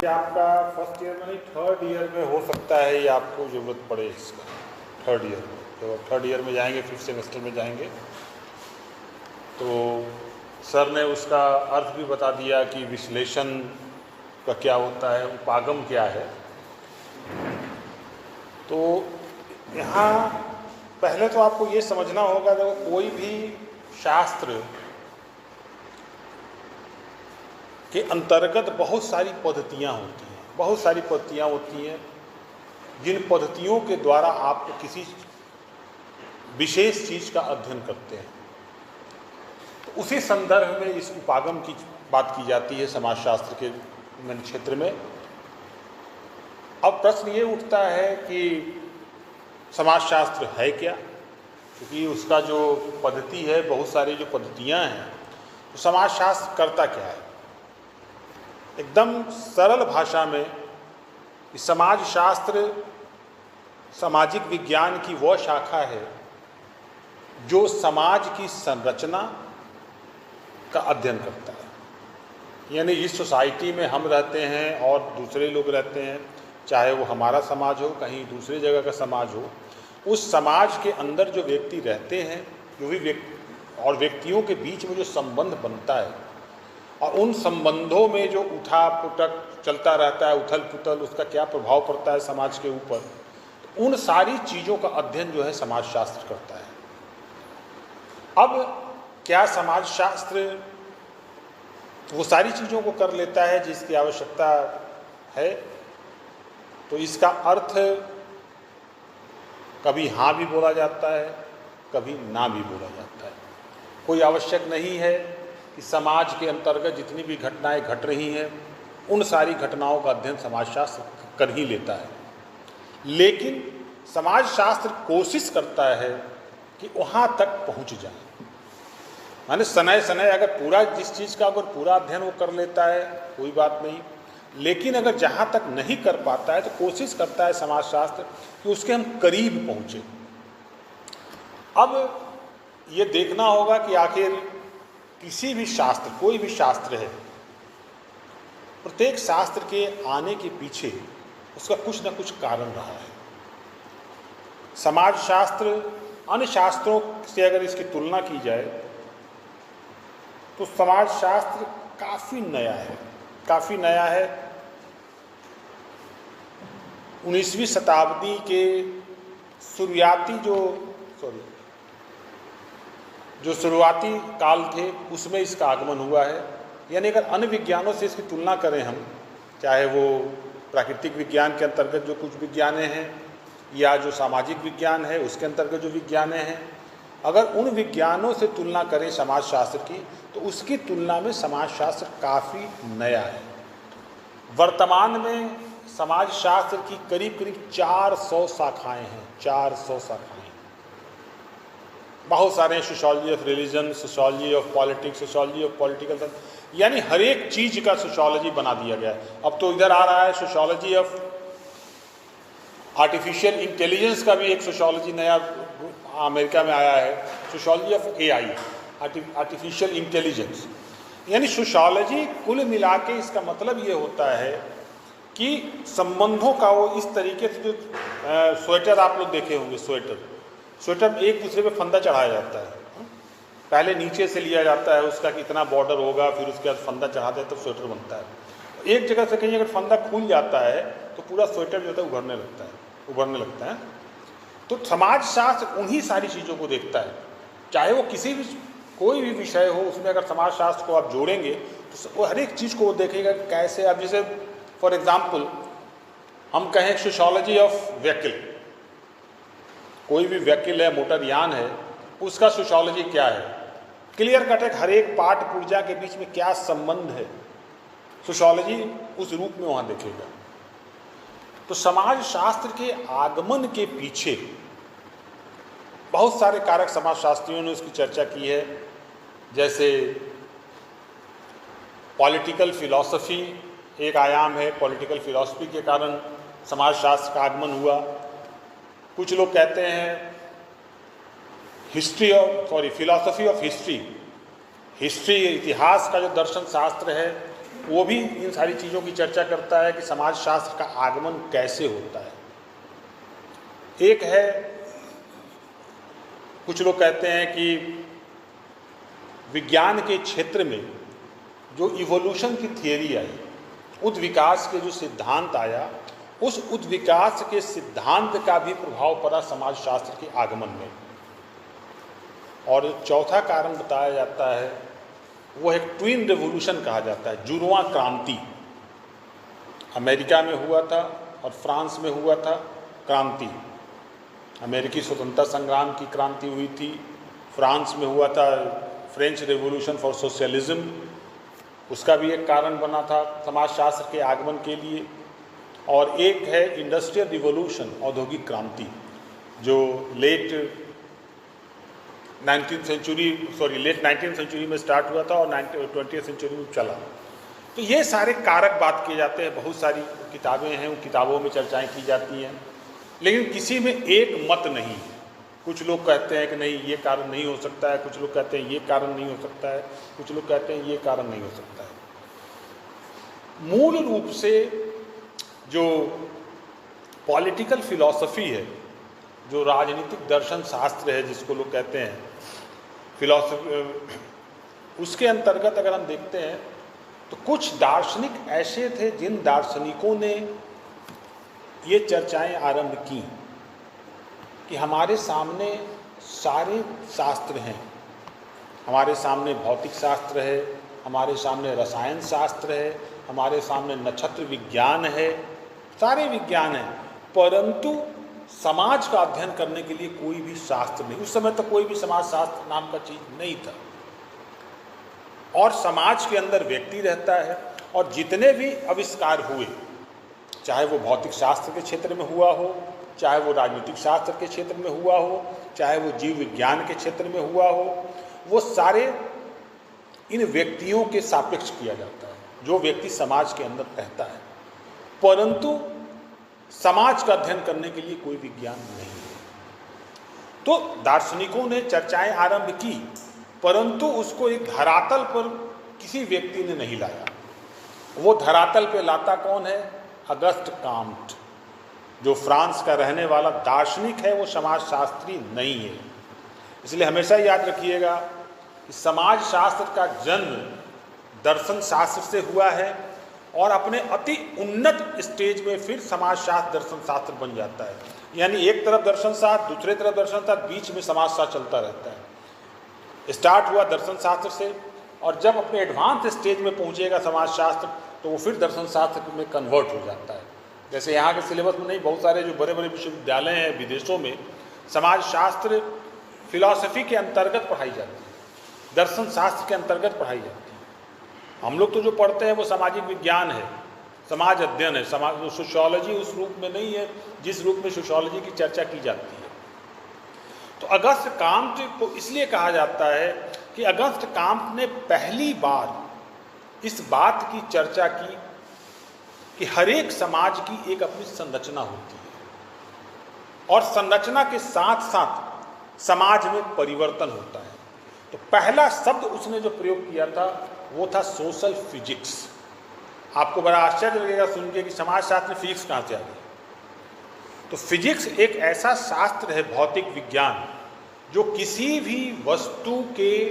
आपका first year में नहीं, थर्ड ईयर में हो सकता है ये आपको ज़रूरत पड़े इसका। थर्ड ईयर में, तो थर्ड ईयर में जाएंगे, फिफ्थ सेमेस्टर में जाएंगे तो सर ने उसका अर्थ भी बता दिया कि विश्लेषण का क्या होता है, उपागम क्या है। तो यहाँ पहले तो आपको ये समझना होगा कि कोई भी शास्त्र के अंतर्गत बहुत सारी पद्धतियाँ होती हैं, जिन पद्धतियों के द्वारा आप किसी विशेष चीज़ का अध्ययन करते हैं। तो उसी संदर्भ में इस उपागम की बात की जाती है समाजशास्त्र के क्षेत्र में। अब प्रश्न ये उठता है कि समाजशास्त्र है क्या, क्योंकि उसका जो पद्धति है, बहुत सारी जो पद्धतियाँ हैं, तो समाजशास्त्र करता क्या है। एकदम सरल भाषा में समाजशास्त्र सामाजिक विज्ञान की वह शाखा है जो समाज की संरचना का अध्ययन करता है। यानी इस सोसाइटी में हम रहते हैं और दूसरे लोग रहते हैं, चाहे वो हमारा समाज हो, कहीं दूसरे जगह का समाज हो, उस समाज के अंदर जो व्यक्ति रहते हैं, जो भी और व्यक्तियों के बीच में जो संबंध बनता है और उन संबंधों में जो उठा पुटक चलता रहता है, उथल पुथल, उसका क्या प्रभाव पड़ता है समाज के ऊपर, तो उन सारी चीज़ों का अध्ययन जो है समाजशास्त्र करता है। अब क्या समाजशास्त्र वो सारी चीज़ों को कर लेता है जिसकी आवश्यकता है? तो इसका अर्थ कभी हाँ भी बोला जाता है, कभी ना भी बोला जाता है। कोई आवश्यक नहीं है कि समाज के अंतर्गत जितनी भी घटनाएं घट रही हैं उन सारी घटनाओं का अध्ययन समाजशास्त्र कर ही लेता है, लेकिन समाजशास्त्र कोशिश करता है कि वहाँ तक पहुँच जाए। माने सनय सनय अगर पूरा जिस चीज़ का अगर पूरा अध्ययन वो कर लेता है कोई बात नहीं, लेकिन अगर जहाँ तक नहीं कर पाता है तो कोशिश करता है समाजशास्त्र कि उसके हम करीब पहुँचे। अब ये देखना होगा कि आखिर किसी भी शास्त्र, कोई भी शास्त्र है, प्रत्येक शास्त्र के आने के पीछे उसका कुछ ना कुछ कारण रहा है। समाजशास्त्र अन्य शास्त्रों से अगर इसकी तुलना की जाए तो समाजशास्त्र काफ़ी नया है। 19वीं शताब्दी के शुरुआती जो शुरुआती काल थे उसमें इसका आगमन हुआ है। यानी अगर अन्य विज्ञानों से इसकी तुलना करें हम, चाहे वो प्राकृतिक विज्ञान के अंतर्गत जो कुछ विज्ञानें हैं या जो सामाजिक विज्ञान है उसके अंतर्गत जो विज्ञानें हैं, अगर उन विज्ञानों से तुलना करें समाजशास्त्र की तो उसकी तुलना में समाजशास्त्र काफ़ी नया है। वर्तमान में समाजशास्त्र की करीब 400 शाखाएँ हैं, 400 शाखाएँ। बहुत सारे sociology of religion, sociology of politics, sociology of political science, यानी हर एक चीज़ का सोशोलॉजी बना दिया गया है। अब तो इधर आ रहा है सोशोलॉजी ऑफ आर्टिफिशियल इंटेलिजेंस का भी एक सोशोलॉजी नया अमेरिका में आया है, sociology of AI, artificial intelligence. यानी सोशोलॉजी कुल मिला के इसका मतलब ये होता है कि संबंधों का वो इस तरीके से, जो स्वेटर आप लोग देखे होंगे, स्वेटर में एक दूसरे पे फंदा चढ़ाया जाता है। पहले नीचे से लिया जाता है उसका कितना बॉर्डर होगा, फिर उसके बाद फंदा चढ़ाते हैं तब स्वेटर बनता है। एक जगह से कहीं अगर फंदा खुल जाता है तो पूरा स्वेटर जो होता है उभरने लगता है। तो समाजशास्त्र उन्हीं सारी चीज़ों को देखता है, चाहे वो कोई भी विषय हो, उसमें अगर समाजशास्त्र को आप जोड़ेंगे तो वो हर एक चीज़ को वो देखेगा कि कैसे। अब जैसे फॉर एग्जाम्पल हम कहें सोशोलॉजी ऑफ व्हीकल, कोई भी व्हीकल है, मोटर यान है, उसका सोशोलॉजी क्या है, क्लियर कट है, हर एक पार्ट पुर्जा के बीच में क्या संबंध है, सोशोलॉजी उस रूप में वहाँ देखेगा। तो समाजशास्त्र के आगमन के पीछे बहुत सारे कारक समाजशास्त्रियों ने उसकी चर्चा की है। जैसे पॉलिटिकल फिलॉसफी एक आयाम है, पॉलिटिकल फिलॉसफी के कारण समाजशास्त्र का आगमन हुआ। कुछ लोग कहते हैं फिलॉसफी ऑफ हिस्ट्री, इतिहास का जो दर्शन शास्त्र है वो भी इन सारी चीज़ों की चर्चा करता है कि समाजशास्त्र का आगमन कैसे होता है। एक है, कुछ लोग कहते हैं कि विज्ञान के क्षेत्र में जो इवोल्यूशन की थियरी आई, उत्विकास के जो सिद्धांत आया, उस उत्विकास के सिद्धांत का भी प्रभाव पड़ा समाजशास्त्र के आगमन में। और चौथा कारण बताया जाता है, वो एक ट्विन रेवोल्यूशन कहा जाता है, जुड़वां क्रांति। अमेरिका में हुआ था और फ्रांस में हुआ था क्रांति। अमेरिकी स्वतंत्रता संग्राम की क्रांति हुई थी, फ्रांस में हुआ था फ्रेंच रेवोल्यूशन फॉर सोशलिज्म, उसका भी एक कारण बना था समाजशास्त्र के आगमन के लिए। और एक है इंडस्ट्रियल रिवोल्यूशन, औद्योगिक क्रांति, जो लेट 19th सेंचुरी में स्टार्ट हुआ था और 20th सेंचुरी में चला। तो ये सारे कारक बात किए जाते हैं, बहुत सारी किताबें हैं, उन किताबों में चर्चाएं की जाती हैं, लेकिन किसी में एक मत नहीं है। कुछ लोग कहते हैं कि नहीं ये कारण नहीं हो सकता है, कुछ लोग कहते हैं ये कारण नहीं हो सकता है, कुछ लोग कहते हैं ये कारण नहीं हो सकता है। मूल रूप से जो पॉलिटिकल फिलॉसफी है, जो राजनीतिक दर्शन शास्त्र है जिसको लोग कहते हैं फिलॉसफी, उसके अंतर्गत अगर हम देखते हैं तो कुछ दार्शनिक ऐसे थे जिन दार्शनिकों ने ये चर्चाएं आरंभ की कि हमारे सामने सारे शास्त्र हैं, हमारे सामने भौतिक शास्त्र है, हमारे सामने रसायन शास्त्र है, हमारे सामने नक्षत्र विज्ञान है, सारे विज्ञान हैं, परंतु समाज का अध्ययन करने के लिए कोई भी शास्त्र नहीं। उस समय तक कोई भी समाज शास्त्र नाम का चीज नहीं था। और समाज के अंदर व्यक्ति रहता है, और जितने भी आविष्कार हुए, चाहे वो भौतिक शास्त्र के क्षेत्र में हुआ हो, चाहे वो राजनीतिक शास्त्र के क्षेत्र में हुआ हो, चाहे वो जीव विज्ञान के क्षेत्र में हुआ हो, वो सारे इन व्यक्तियों के सापेक्ष किया जाता है, जो व्यक्ति समाज के अंदर रहता है। परंतु समाज का अध्ययन करने के लिए कोई विज्ञान नहीं है। तो दार्शनिकों ने चर्चाएं आरंभ की, परंतु उसको एक धरातल पर किसी व्यक्ति ने नहीं लाया। वो धरातल पे लाता कौन है? अगस्त काम्ट, जो फ्रांस का रहने वाला दार्शनिक है, वो समाजशास्त्री नहीं है। इसलिए हमेशा याद रखिएगा कि समाज शास्त्र का जन्म दर्शन शास्त्र से हुआ है, और अपने अति उन्नत स्टेज में फिर समाजशास्त्र दर्शन शास्त्र बन जाता है। यानी एक तरफ दर्शन शास्त्र, दूसरे तरफ दर्शन शास्त्र, बीच में समाजशास्त्र चलता रहता है। स्टार्ट हुआ दर्शन शास्त्र से, और जब अपने एडवांस स्टेज में पहुंचेगा समाजशास्त्र तो वो फिर दर्शन शास्त्र में कन्वर्ट हो जाता है। जैसे यहाँ के सिलेबस में नहीं, बहुत सारे जो बड़े बड़े विश्वविद्यालय हैं विदेशों में, समाजशास्त्र फिलॉसफी के अंतर्गत पढ़ाई जाती है, दर्शन शास्त्र के अंतर्गत पढ़ाई जाती है। हम लोग तो जो पढ़ते हैं वो सामाजिक विज्ञान है, समाज अध्ययन है, समाज सोशियोलॉजी उस रूप में नहीं है जिस रूप में सोशियोलॉजी की चर्चा की जाती है। तो अगस्त काम्ट को इसलिए कहा जाता है कि अगस्त काम्ट ने पहली बार इस बात की चर्चा की कि हर एक समाज की एक अपनी संरचना होती है, और संरचना के साथ साथ समाज में परिवर्तन होता है। तो पहला शब्द उसने जो प्रयोग किया था वो था सोशल फिजिक्स। आपको बड़ा आश्चर्य लगेगा सुन के कि समाजशास्त्र में फिजिक्स कहाँ से आ गई। तो फिजिक्स एक ऐसा शास्त्र है, भौतिक विज्ञान, जो किसी भी वस्तु के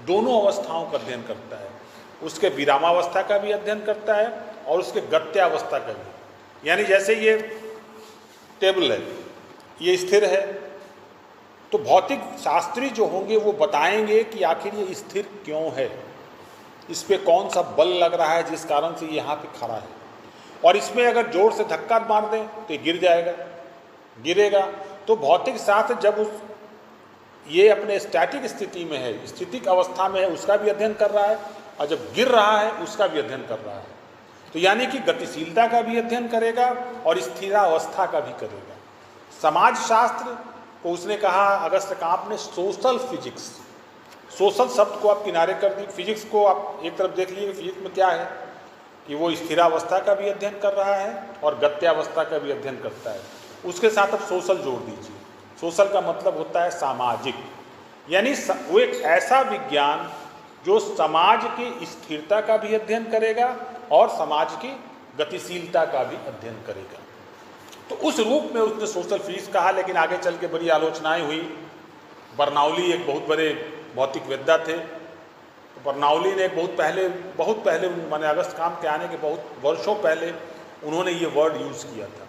दोनों अवस्थाओं का अध्ययन करता है। उसके विरामावस्था का भी अध्ययन करता है और उसके गत्यावस्था का भी। यानी जैसे ये टेबल है, ये स्थिर है, तो भौतिक शास्त्री जो होंगे वो बताएंगे कि आखिर ये स्थिर क्यों है, इस पे कौन सा बल लग रहा है जिस कारण से यहाँ पे खड़ा है, और इसमें अगर जोर से धक्का मार दें तो ये गिर जाएगा, गिरेगा। तो भौतिक शास्त्र जब उस ये अपने स्टैटिक स्थिति में है, स्थितिक अवस्था में है, उसका भी अध्ययन कर रहा है, और जब गिर रहा है उसका भी अध्ययन कर रहा है। तो यानी कि गतिशीलता का भी अध्ययन करेगा और स्थिरावस्था का भी करेगा। समाजशास्त्र को उसने कहा, अगस्त काम्ट ने, सोशल फिजिक्स। सोशल शब्द को आप किनारे कर दी, फिजिक्स को आप एक तरफ देख लीजिए। फिजिक्स में क्या है कि वो स्थिरावस्था का भी अध्ययन कर रहा है और गत्यावस्था का भी अध्ययन करता है। उसके साथ आप सोशल जोड़ दीजिए। सोशल का मतलब होता है सामाजिक, यानी वो एक ऐसा विज्ञान जो समाज की स्थिरता का भी अध्ययन करेगा और समाज की गतिशीलता का भी अध्ययन करेगा। तो उस रूप में उसने सोशल फिजिक्स कहा, लेकिन आगे चल के बड़ी आलोचनाएं हुई। बर्नौली एक बहुत बड़े भौतिक वेत्ता थे। तो बर्नौली ने बहुत पहले माने अगस्त काम के आने के बहुत वर्षों पहले उन्होंने ये वर्ड यूज़ किया था।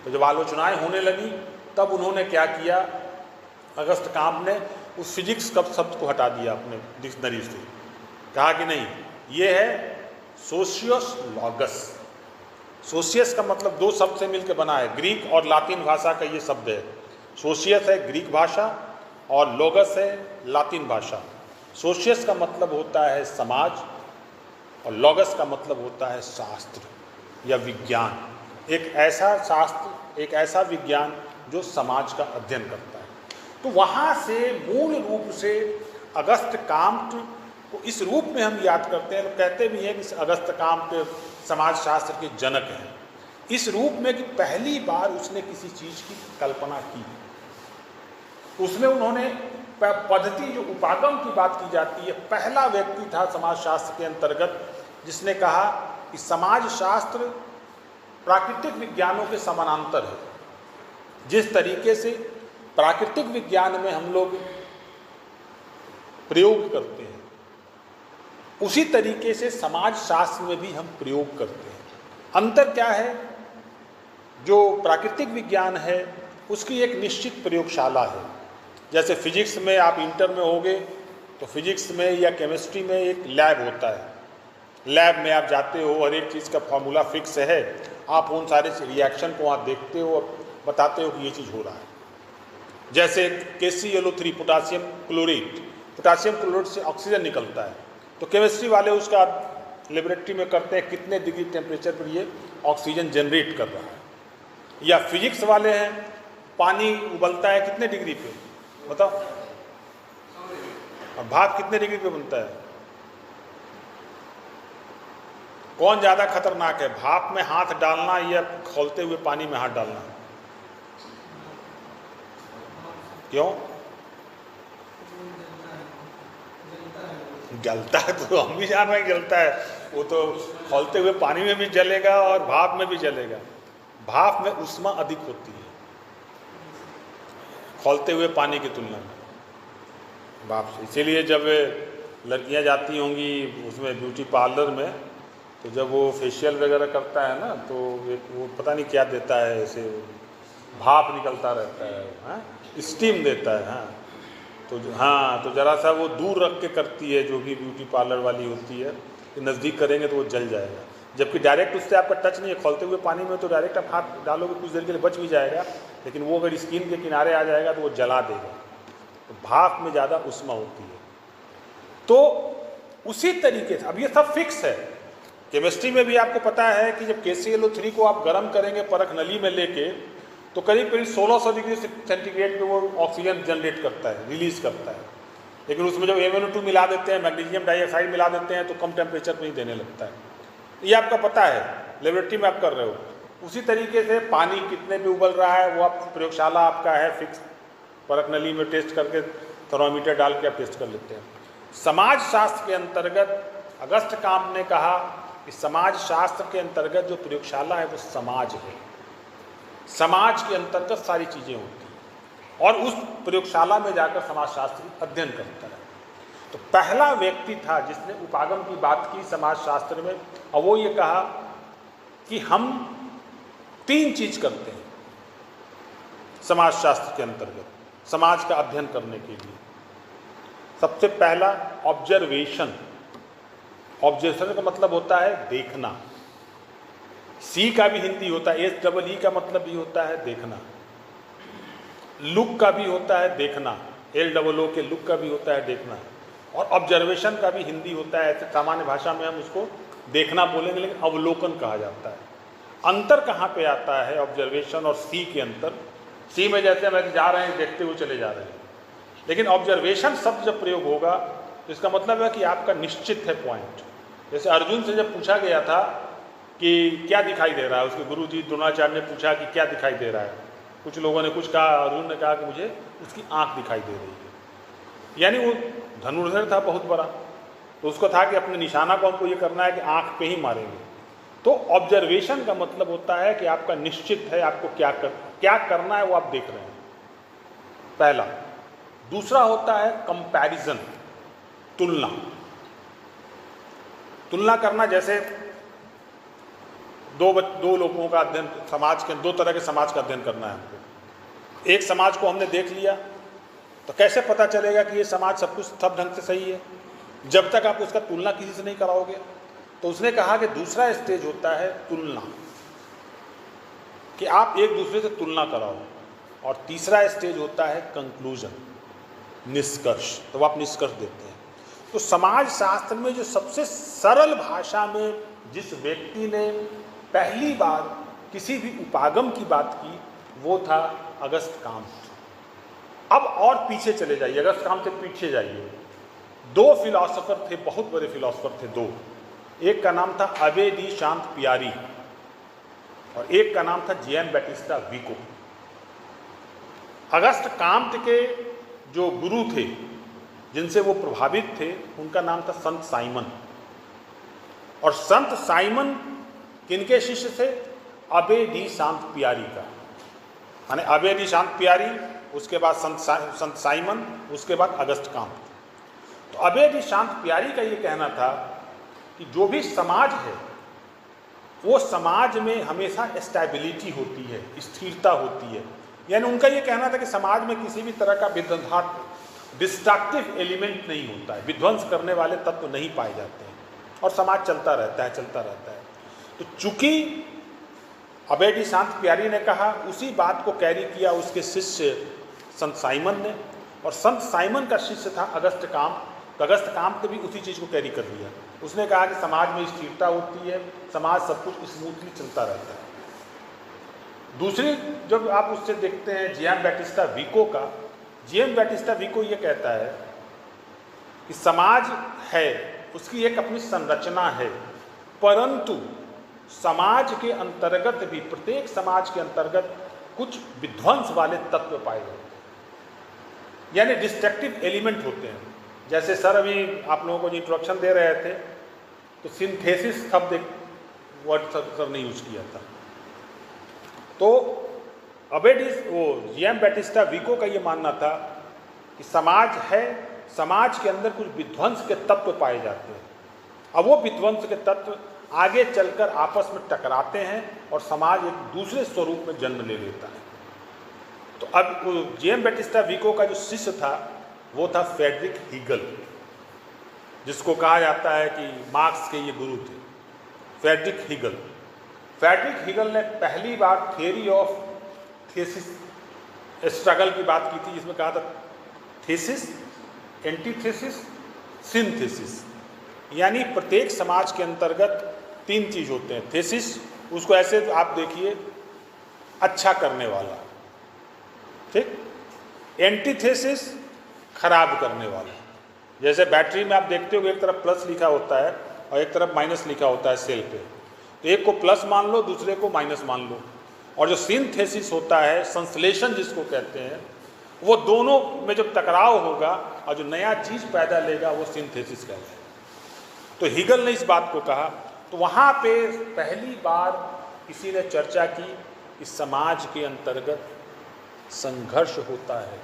तो जब आलोचनाएं होने लगी तब उन्होंने क्या किया, अगस्त काम ने उस फिजिक्स का शब्द को हटा दिया अपने डिक्शनरी से। कहा कि नहीं, ये है सोशियस लॉगस। सोशियस का मतलब दो शब्द से मिलकर बना है, ग्रीक और लातिन भाषा का ये शब्द है। सोशियस है ग्रीक भाषा और लोगस है लातिन भाषा। सोशियस का मतलब होता है समाज और लोगस का मतलब होता है शास्त्र या विज्ञान। एक ऐसा शास्त्र, एक ऐसा विज्ञान जो समाज का अध्ययन करता है। तो वहाँ से मूल रूप से अगस्त काम्ट को इस रूप में हम याद करते हैं। कहते भी हैं कि अगस्त काम्ट समाजशास्त्र के जनक हैं, इस रूप में कि पहली बार उसने किसी चीज़ की कल्पना की। उसमें उन्होंने पद्धति, जो उपागम की बात की जाती है, पहला व्यक्ति था समाजशास्त्र के अंतर्गत जिसने कहा कि समाजशास्त्र प्राकृतिक विज्ञानों के समानांतर है। जिस तरीके से प्राकृतिक विज्ञान में हम लोग प्रयोग करते हैं, उसी तरीके से समाजशास्त्र में भी हम प्रयोग करते हैं। अंतर क्या है, जो प्राकृतिक विज्ञान है उसकी एक निश्चित प्रयोगशाला है। जैसे फिजिक्स में आप इंटर में होगे तो फिजिक्स में या केमिस्ट्री में एक लैब होता है। लैब में आप जाते हो, हर एक चीज़ का फॉर्मूला फिक्स है, आप उन सारे रिएक्शन को वहाँ देखते हो और बताते हो कि ये चीज़ हो रहा है। जैसे KClO3 पोटासियम क्लोराइड से ऑक्सीजन निकलता है, तो केमिस्ट्री वाले उसका लेबोरेटरी में करते हैं कितने डिग्री टेम्परेचर पर ये ऑक्सीजन जनरेट कर रहा है। या फिजिक्स वाले हैं, पानी उबलता है कितने डिग्री पे, बताओ, और भाप कितने डिग्री पे बनता है। कौन ज़्यादा खतरनाक है, भाप में हाथ डालना या खौलते हुए पानी में हाथ डालना? क्यों? जलता है तो हम भी जान रहे हैं जलता है, वो तो खौलते हुए पानी में भी जलेगा और भाप में भी जलेगा। भाप में ऊष्मा अधिक होती है खौलते हुए पानी की तुलना में भाप से। इसीलिए जब लड़कियां जाती होंगी उसमें ब्यूटी पार्लर में, तो जब वो फेशियल वगैरह करता है ना, तो एक वो पता नहीं क्या देता है, ऐसे भाप निकलता रहता है, हाँ, स्टीम देता है। हाँ, तो ज़रा सा वो दूर रख के करती है, जो भी ब्यूटी पार्लर वाली होती है, कि नज़दीक करेंगे तो वो जल जाएगा। जबकि डायरेक्ट उससे आपका टच नहीं है, खौलते हुए पानी में तो डायरेक्ट आप हाथ डालोगे कुछ देर के लिए बच भी जाएगा, लेकिन वो अगर स्किन के किनारे आ जाएगा तो वो जला देगा। तो भाप में ज़्यादा ऊष्मा होती है। तो उसी तरीके से अब ये सब फिक्स है। केमिस्ट्री में भी आपको पता है कि जब KClO3 को आप गर्म करेंगे परख नली में लेके, तो करीब 1600 डिग्री सेंटीग्रेड पे वो ऑक्सीजन जनरेट करता है, रिलीज करता है। लेकिन उसमें जब MnO2 मिला देते हैं, मैग्नीशियम डाइऑक्साइड मिला देते हैं, तो कम टेम्परेचर पर ही देने लगता है। ये आपका पता है, लेबोरेटरी में आप कर रहे हो। उसी तरीके से पानी कितने पे उबल रहा है वो आप प्रयोगशाला आपका है फिक्स, परख नली में टेस्ट करके थर्मामीटर डाल के आप टेस्ट कर लेते हैं। समाजशास्त्र के अंतर्गत अगस्त काम्ट ने कहा कि समाजशास्त्र के अंतर्गत जो प्रयोगशाला है वो समाज है। समाज के अंतर्गत सारी चीज़ें होती हैं और उस प्रयोगशाला में जाकर समाजशास्त्री अध्ययन करता है। तो पहला व्यक्ति था जिसने उपागम की बात की समाजशास्त्र में, और वो ये कहा कि हम 3 चीज़ करते हैं समाजशास्त्र के अंतर्गत समाज का अध्ययन करने के लिए। सबसे पहला ऑब्जर्वेशन। ऑब्जर्वेशन का मतलब होता है देखना। सी का भी हिंदी होता है, SEE का मतलब भी होता है देखना। लुक का भी होता है देखना, LOO के लुक का भी होता है देखना। और ऑब्जर्वेशन का भी हिंदी होता है, ऐसे सामान्य भाषा में हम उसको देखना बोलेंगे, लेकिन अवलोकन कहा जाता है। अंतर कहाँ पे आता है ऑब्जर्वेशन और सी के अंतर? सी में जैसे हम जा रहे हैं देखते हुए चले जा रहे हैं, लेकिन ऑब्जर्वेशन शब्द जब प्रयोग होगा तो इसका मतलब है कि आपका निश्चित है पॉइंट। जैसे अर्जुन से जब पूछा गया था कि क्या दिखाई दे रहा है, उसके गुरु जी द्रोणाचार्य ने पूछा कि क्या दिखाई दे रहा है। कुछ लोगों ने कुछ कहा, अर्जुन ने कहा कि मुझे उसकी आँख दिखाई दे रही है। यानी वो धनुर्धर था बहुत बड़ा, तो उसको था कि अपने निशाना को हमको ये करना है कि आँख पे ही मारेंगे। तो ऑब्जर्वेशन का मतलब होता है कि आपका निश्चित है आपको क्या करना है वो आप देख रहे हैं, पहला। दूसरा होता है कंपैरिजन, तुलना। तुलना करना, जैसे दो लोगों का अध्ययन, समाज के दो तरह के समाज का अध्ययन करना है हमको। एक समाज को हमने देख लिया तो कैसे पता चलेगा कि ये समाज सब कुछ सब ढंग से सही है, जब तक आप उसका तुलना किसी से नहीं कराओगे। तो उसने कहा कि दूसरा स्टेज होता है तुलना, कि आप एक दूसरे से तुलना कराओ। और तीसरा स्टेज होता है कंक्लूजन, निष्कर्ष। तो आप निष्कर्ष देते हैं। तो समाज शास्त्र में जो सबसे सरल भाषा में जिस व्यक्ति ने पहली बार किसी भी उपागम की बात की वो था अगस्त काम्ट। अब और पीछे चले जाइए, अगस्त काम्ट से पीछे जाइए। दो फिलॉसफर थे, बहुत बड़े फिलॉसफर थे दो। एक का नाम था अबे डी शांत पियारी और एक का नाम था जेएम बैटिस्टा विको। अगस्त काम्ट के जो गुरु थे जिनसे वो प्रभावित थे उनका नाम था संत साइमन। और संत साइमन किनके शिष्य थे? अबे डी शांत पियारी का। माने अबे डी शांत पियारी, उसके बाद संत साइमन, उसके बाद अगस्त काम्ट। तो अबे डी शांत पियारी का ये कहना था कि जो भी समाज है वो समाज में हमेशा स्टेबिलिटी होती है, स्थिरता होती है। यानी उनका ये कहना था कि समाज में किसी भी तरह का विध्वंसात्मक डिस्ट्रक्टिव एलिमेंट नहीं होता है, विध्वंस करने वाले तत्व नहीं पाए जाते हैं और समाज चलता रहता है। तो चूंकि अबे डी शांत पियारी ने कहा, उसी बात को कैरी किया उसके शिष्य संत साइमन ने। और संत साइमन का शिष्य था अगस्त काम्ट। तो अगस्त काम्ट ने भी उसी चीज़ को कैरी कर लिया। उसने कहा कि समाज में स्थिरता होती है, समाज सब कुछ स्मूथली चलता रहता है। दूसरी जब आप उससे देखते हैं जेएम बैटिस्टा विको का, जेएम बैटिस्टा विको ये कहता है कि समाज है, उसकी एक अपनी संरचना है, परंतु समाज के अंतर्गत भी, प्रत्येक समाज के अंतर्गत कुछ विध्वंस वाले तत्व पाए जाते हैं, यानी डिस्ट्रक्टिव एलिमेंट होते हैं। जैसे सर अभी आप लोगों को जो इंट्रोडक्शन दे रहे थे तो सिंथेसिस शब्द एक वर्ड सर ने यूज किया था। तो जेएम बैटिस्टा विको का ये मानना था कि समाज है, समाज के अंदर कुछ विध्वंस के तत्व पाए जाते हैं। अब वो विध्वंस के तत्व आगे चलकर आपस में टकराते हैं और समाज एक दूसरे स्वरूप में जन्म ले लेता है। तो अब जेएम बैटिस्टा विको का जो शिष्य था वो था फ्रेडरिक हीगल, जिसको कहा जाता है कि मार्क्स के ये गुरु थे, फ्रेडरिक हीगल। फ्रेडरिक हीगल ने पहली बार थियरी ऑफ थीसिस स्ट्रगल की बात की थी, जिसमें कहा था थीसिस, एंटीथेसिस, सिंथेसिस। यानी प्रत्येक समाज के अंतर्गत तीन चीज होते हैं। थेसिस, उसको ऐसे आप देखिए, अच्छा करने वाला, ठीक। एंटीथेसिस, खराब करने वाला। जैसे बैटरी में आप देखते हो एक तरफ प्लस लिखा होता है और एक तरफ माइनस लिखा होता है सेल पे, तो एक को प्लस मान लो, दूसरे को माइनस मान लो। और जो सिंथेसिस होता है, संश्लेषण जिसको कहते हैं, वो दोनों में जब टकराव होगा और जो नया चीज पैदा लेगा वो सिंथेसिस कहलाएगा। तो हीगल ने इस बात को कहा। तो वहाँ पे पहली बार किसी ने चर्चा की कि समाज के अंतर्गत संघर्ष होता है,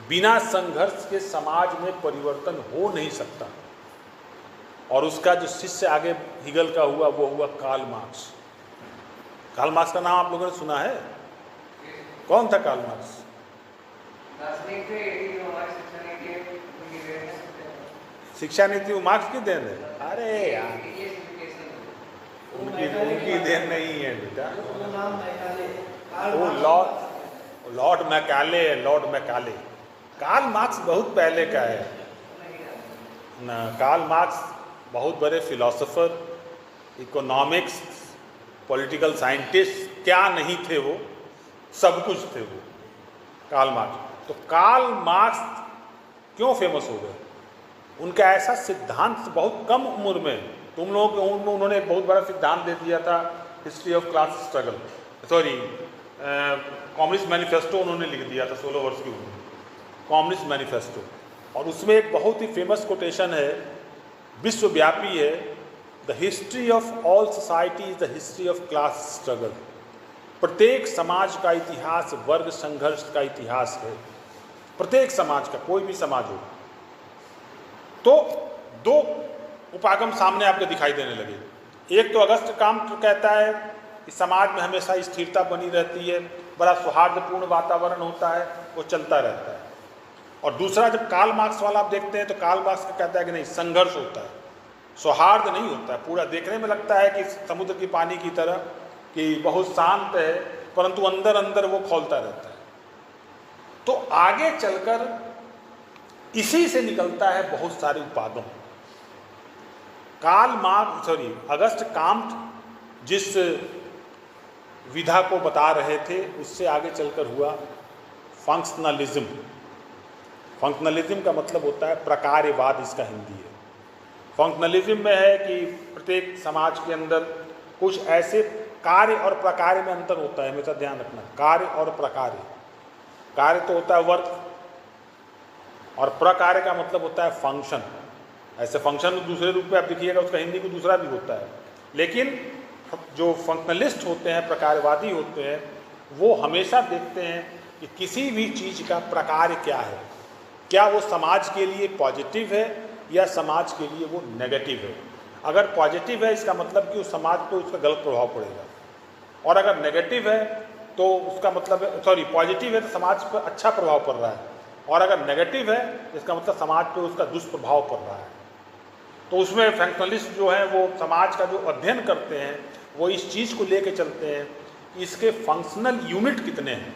बिना संघर्ष के समाज में परिवर्तन हो नहीं सकता। और उसका जो शिष्य आगे हीगल का हुआ वो हुआ कार्ल मार्क्स। कार्ल मार्क्स का नाम आप लोगों ने सुना है? कौन था कार्ल मार्क्स? शिक्षा नीति वो मार्क्स की देन है? अरे यार, उनकी देन नहीं है बेटा, वो लॉर्ड मैकाले। कार्ल मार्क्स बहुत पहले का है ना। कार्ल मार्क्स बहुत बड़े फिलोसोफर, इकोनॉमिक्स, पॉलिटिकल साइंटिस्ट, क्या नहीं थे वो, सब कुछ थे वो कार्ल मार्क्स। तो कार्ल मार्क्स क्यों फेमस हो गए? उनका ऐसा सिद्धांत बहुत कम उम्र में, तुम लोगों के उम्र में उन्होंने एक बहुत बड़ा सिद्धांत दे दिया था, history of class struggle, communist manifesto उन्होंने लिख दिया था 16 वर्ष की उम्र में, कम्युनिस्ट मैनिफेस्टो। और उसमें एक बहुत ही फेमस कोटेशन है, विश्वव्यापी है। The history of all society is the history of class struggle. प्रत्येक समाज का इतिहास वर्ग संघर्ष का इतिहास है, प्रत्येक समाज का, कोई भी समाज हो। तो दो उपागम सामने आपको दिखाई देने लगे। एक तो अगस्त काम्ट कहता है कि समाज में हमेशा स्थिरता बनी रहती है, बड़ा सौहार्दपूर्ण वातावरण होता है, वो चलता रहता है। और दूसरा जब कार्ल मार्क्स वाला आप देखते हैं तो कार्ल मार्क्स का कहता है कि नहीं, संघर्ष होता है, सौहार्द नहीं होता है। पूरा देखने में लगता है कि समुद्र की पानी की तरह कि बहुत शांत है, परंतु अंदर अंदर वो खौलता रहता है। तो आगे चलकर इसी से निकलता है बहुत सारे उपागम। अगस्त काम्ट जिस विधा को बता रहे थे उससे आगे चलकर हुआ फंक्शनलिज्म। फंक्शनलिज्म का मतलब होता है प्रकार्यवाद, इसका हिंदी है। फंक्शनलिज्म में है कि प्रत्येक समाज के अंदर कुछ ऐसे कार्य और प्रकार्य में अंतर होता है, हमेशा ध्यान रखना, कार्य और प्रकार्य। कार्य तो होता है वर्क, और प्रकार्य का मतलब होता है फंक्शन। ऐसे फंक्शन दूसरे रूप में आप देखिएगा, उसका हिंदी में दूसरा भी होता है। लेकिन जो फंक्शनलिस्ट होते हैं, प्रकारवादी होते हैं, वो हमेशा देखते हैं कि किसी भी चीज़ का प्रकार क्या है, क्या वो समाज के लिए पॉजिटिव है या समाज के लिए वो नेगेटिव है। अगर पॉजिटिव है इसका मतलब कि उस समाज पर उसका गलत प्रभाव पड़ेगा, और अगर नेगेटिव है तो उसका मतलब पॉजिटिव है तो समाज पर अच्छा प्रभाव पड़ रहा है, और अगर नेगेटिव है इसका मतलब समाज पर उसका दुष्प्रभाव पड़ रहा है। तो उसमें फंक्शनलिस्ट जो है वो समाज का जो अध्ययन करते हैं वो इस चीज़ को लेके चलते हैं कि इसके फंक्शनल यूनिट कितने हैं,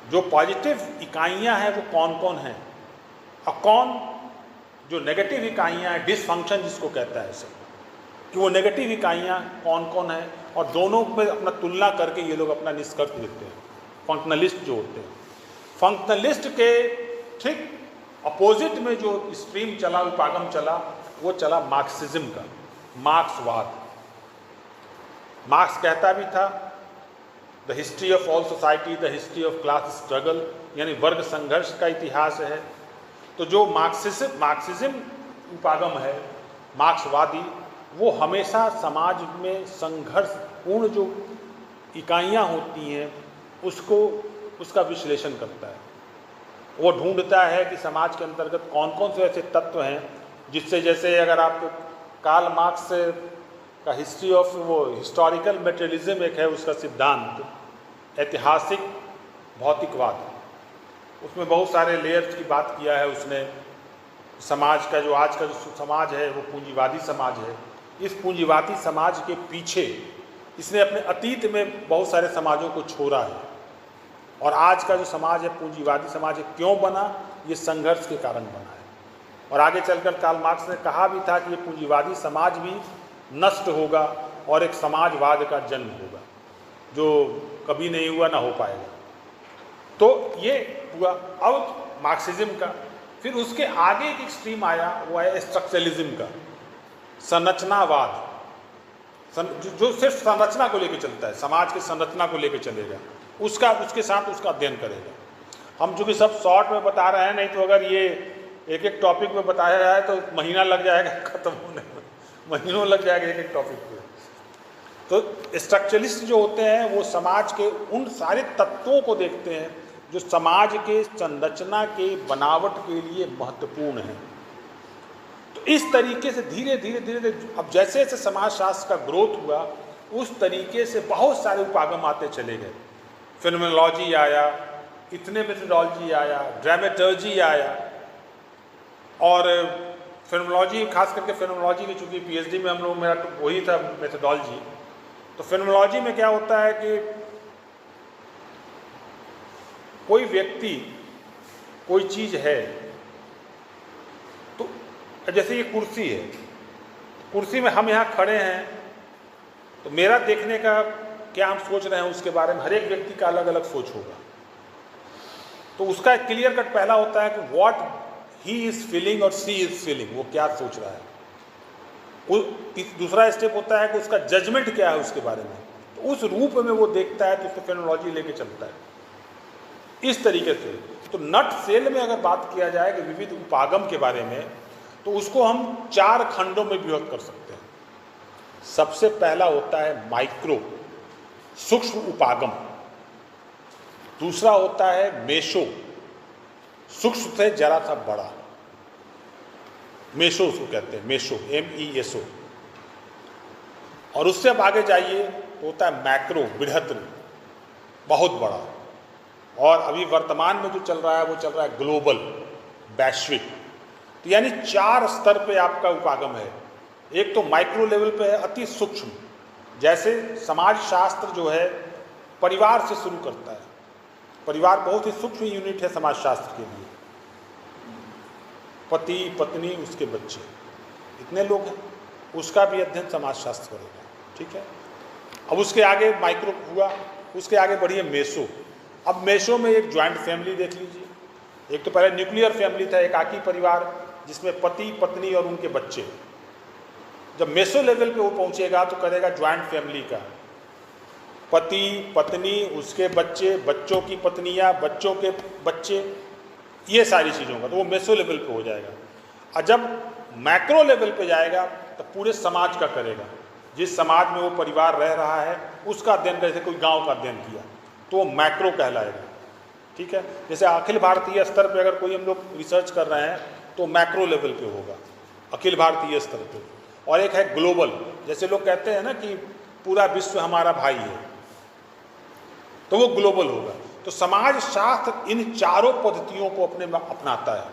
जो पॉजिटिव इकाइयाँ हैं वो कौन कौन हैं, और कौन जो नेगेटिव इकाइयाँ हैं, डिसफंक्शन जिसको कहता है सब, कि वो नेगेटिव इकाइयाँ कौन कौन हैं, और दोनों में अपना तुलना करके ये लोग अपना निष्कर्ष देते हैं, फंक्शनलिस्ट जो होते हैं। फंक्शनलिस्ट के ठीक अपोजिट में जो स्ट्रीम चला, उपागम चला, वो चला मार्क्सिज्म का, मार्क्सवाद। मार्क्स कहता भी था the history of all society the history of class struggle, यानी वर्ग संघर्ष का इतिहास है। तो जो मार्क्सिज्म उपागम है, मार्क्सवादी, वो हमेशा समाज में संघर्षपूर्ण जो इकाइयाँ होती हैं उसका विश्लेषण करता है। वो ढूंढता है कि समाज के अंतर्गत कौन कौन से ऐसे तत्व हैं जिससे, जैसे अगर आप कार्ल मार्क्स का हिस्ट्री ऑफ वो हिस्टोरिकल मटेरियलिज्म एक है उसका सिद्धांत, ऐतिहासिक भौतिकवाद, उसमें बहुत सारे लेयर्स की बात किया है उसने। समाज का जो आज का जो समाज है वो पूंजीवादी समाज है। इस पूंजीवादी समाज के पीछे इसने अपने अतीत में बहुत सारे समाजों को छोड़ा है, और आज का जो समाज है पूंजीवादी समाज है, क्यों बना, ये संघर्ष के कारण बना है। और आगे चलकर कार्ल मार्क्स ने कहा भी था कि ये पूंजीवादी समाज भी नष्ट होगा और एक समाजवाद का जन्म होगा जो कभी नहीं हुआ, ना हो पाएगा। तो ये हुआ अब मार्क्सिज्म का। फिर उसके आगे एक स्ट्रीम आया, वो है स्ट्रक्चरलिज्म का, संरचनावाद, जो सिर्फ संरचना को लेकर चलता है, समाज की संरचना को लेकर चलेगा, उसके साथ उसका अध्ययन करेगा। हम चूँकि सब शॉर्ट में बता रहे हैं, नहीं तो अगर ये एक एक टॉपिक में बताया जाए तो महीना लग जाएगा खत्म होने में, महीनों लग जाएगा एक एक टॉपिक पे। तो स्ट्रक्चरलिस्ट जो होते हैं वो समाज के उन सारे तत्वों को देखते हैं जो समाज के संरचना के बनावट के लिए महत्वपूर्ण है। तो इस तरीके से धीरे धीरे अब जैसे जैसे समाजशास्त्र का ग्रोथ हुआ उस तरीके से बहुत सारे उपागम आते चले गए। फिनोमेनोलॉजी आया, इतने मेथोडोलॉजी आया, ड्रामेटर्जी आया, और फिनोमेनोलॉजी, खास करके फिनोमेनोलॉजी की, चूँकि पीएचडी में हम लोग मेरा तो वही था मेथोडोलॉजी। तो फिनोमेनोलॉजी में क्या होता है कि कोई व्यक्ति, कोई चीज़ है, तो जैसे ये कुर्सी है, कुर्सी में हम यहाँ खड़े हैं तो मेरा देखने का क्या हम सोच रहे हैं उसके बारे में हर एक व्यक्ति का अलग अलग सोच होगा। तो उसका एक क्लियर कट पहला होता है कि व्हाट ही इज फीलिंग और सी इज फीलिंग, वो क्या सोच रहा है। दूसरा स्टेप होता है कि उसका जजमेंट क्या है उसके बारे में, तो उस रूप में वो देखता है, तो उसको फिनोमेनोलॉजी लेके चलता है इस तरीके से। तो नट सेल में अगर बात किया जाए कि विविध उपागम के बारे में, तो उसको हम 4 खंडों में विभक्त कर सकते हैं। सबसे पहला होता है माइक्रो, सूक्ष्म उपागम। दूसरा होता है मेसो, सूक्ष्म से जरा सा बड़ा, मेसो उसको कहते हैं, मेसो, MESO। और उससे अब आगे जाइए तो होता है मैक्रो, बृहत्तर, बहुत बड़ा। और अभी वर्तमान में जो चल रहा है वो चल रहा है ग्लोबल, वैश्विक। तो यानी 4 स्तर पे आपका उपागम है। एक तो माइक्रो लेवल पे है, अति सूक्ष्म, जैसे समाज शास्त्र जो है परिवार से शुरू करता है। परिवार बहुत ही सूक्ष्म यूनिट है समाज शास्त्र के लिए। पति, पत्नी, उसके बच्चे, इतने लोग हैं, उसका भी अध्ययन समाज शास्त्र करेगा। ठीक है। अब उसके आगे माइक्रो हुआ, उसके आगे बढ़िए मेसो। अब मेसो में एक ज्वाइंट फैमिली देख लीजिए। एक तो पहले न्यूक्लियर फैमिली था, एकाकी परिवार जिसमें पति, पत्नी और उनके बच्चे। जब मेसो लेवल पे वो पहुंचेगा तो करेगा ज्वाइंट फैमिली का, पति, पत्नी, उसके बच्चे, बच्चों की पत्नियां, बच्चों के बच्चे, ये सारी चीज़ों का, तो वो मेसो लेवल पे हो जाएगा। और जब मैक्रो लेवल पे जाएगा तो पूरे समाज का करेगा। जिस समाज में वो परिवार रह रहा है उसका अध्ययन, जैसे कोई गांव का अध्ययन किया तो वो मैक्रो कहलाएगा। ठीक है। जैसे अखिल भारतीय स्तर पे अगर कोई हम लोग रिसर्च कर रहे हैं तो मैक्रो लेवल पे होगा, अखिल भारतीय स्तर पे। और एक है ग्लोबल, जैसे लोग कहते हैं ना कि पूरा विश्व हमारा भाई है, तो वो ग्लोबल होगा। तो समाज शास्त्र इन चारों पद्धतियों को अपने में अपनाता है।